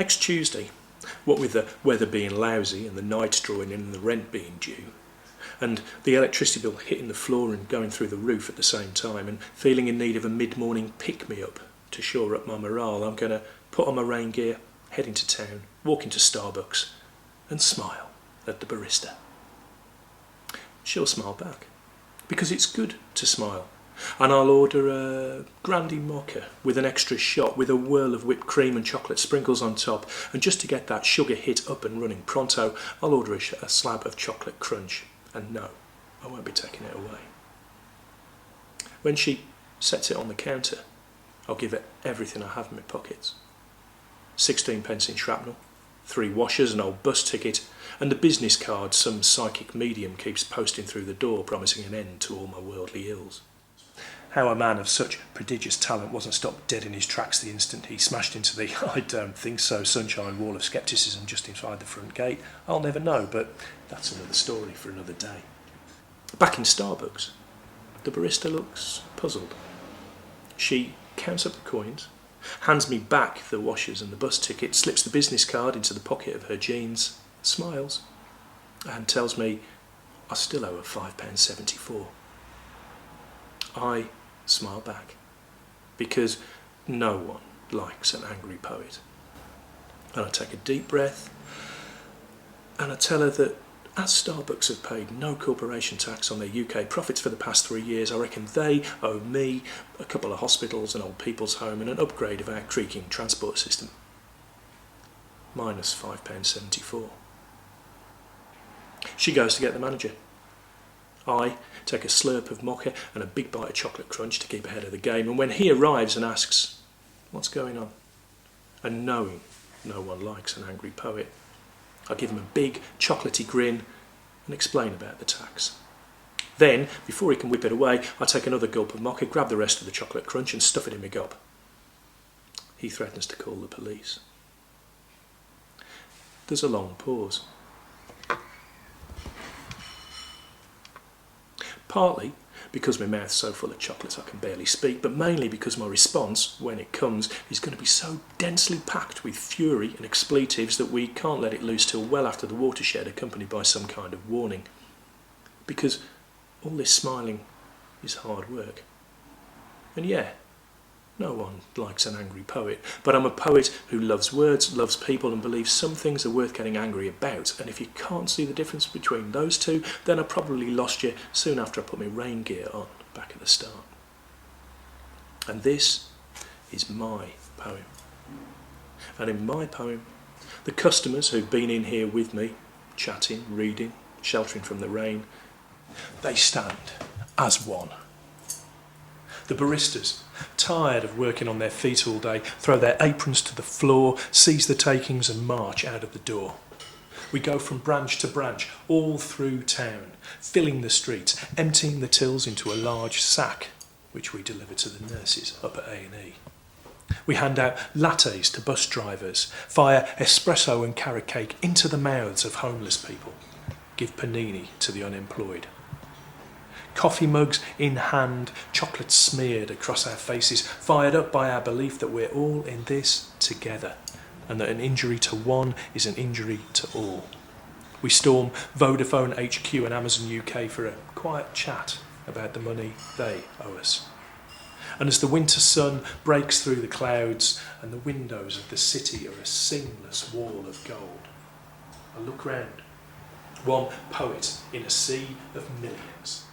Next Tuesday, what with the weather being lousy and the nights drawing in and the rent being due, and the electricity bill hitting the floor and going through the roof at the same time, and feeling in need of a mid-morning pick-me-up to shore up my morale, I'm going to put on my rain gear, head into town, walk into Starbucks and smile at the barista. She'll smile back, because it's good to smile. And I'll order a brandy mocha with an extra shot with a whirl of whipped cream and chocolate sprinkles on top, and just to get that sugar hit up and running pronto, I'll order a slab of chocolate crunch. And no, I won't be taking it away. When she sets it on the counter, I'll give her everything I have in my pockets. 16 pence in shrapnel, 3 washers, an old bus ticket, and the business card some psychic medium keeps posting through the door promising an end to all my worldly ills. How a man of such prodigious talent wasn't stopped dead in his tracks the instant he smashed into the "I don't think so" sunshine wall of scepticism just inside the front gate, I'll never know, but that's another story for another day. Back in Starbucks, the barista looks puzzled. She counts up the coins, hands me back the washers and the bus ticket, slips the business card into the pocket of her jeans, smiles, and tells me I still owe her £5.74. I smile back, because no one likes an angry poet. And I take a deep breath, and I tell her that as Starbucks have paid no corporation tax on their UK profits for the past 3 years, I reckon they owe me a couple of hospitals, an old people's home, and an upgrade of our creaking transport system. Minus £5.74. She goes to get the manager. I take a slurp of mocha and a big bite of chocolate crunch to keep ahead of the game, and when he arrives and asks, "What's going on?" and knowing no one likes an angry poet, I give him a big chocolatey grin and explain about the tax. Then, before he can whip it away, I take another gulp of mocha, grab the rest of the chocolate crunch and stuff it in my gob. He threatens to call the police. There's a long pause. Partly because my mouth's so full of chocolate I can barely speak, but mainly because my response, when it comes, is going to be so densely packed with fury and expletives that we can't let it loose till well after the watershed, accompanied by some kind of warning. Because all this smiling is hard work. And yeah, no one likes an angry poet, but I'm a poet who loves words, loves people, and believes some things are worth getting angry about. And if you can't see the difference between those two, then I probably lost you soon after I put my rain gear on back at the start. And this is my poem. And in my poem, the customers who've been in here with me, chatting, reading, sheltering from the rain, they stand as one. The baristas, tired of working on their feet all day, throw their aprons to the floor, seize the takings and march out of the door. We go from branch to branch, all through town, filling the streets, emptying the tills into a large sack, which we deliver to the nurses up at A&E. We hand out lattes to bus drivers, fire espresso and carrot cake into the mouths of homeless people, give panini to the unemployed. Coffee mugs in hand, chocolate smeared across our faces, fired up by our belief that we're all in this together, and that an injury to one is an injury to all. We storm Vodafone HQ and Amazon UK for a quiet chat about the money they owe us. And as the winter sun breaks through the clouds and the windows of the city are a seamless wall of gold, I look round, one poet in a sea of millions.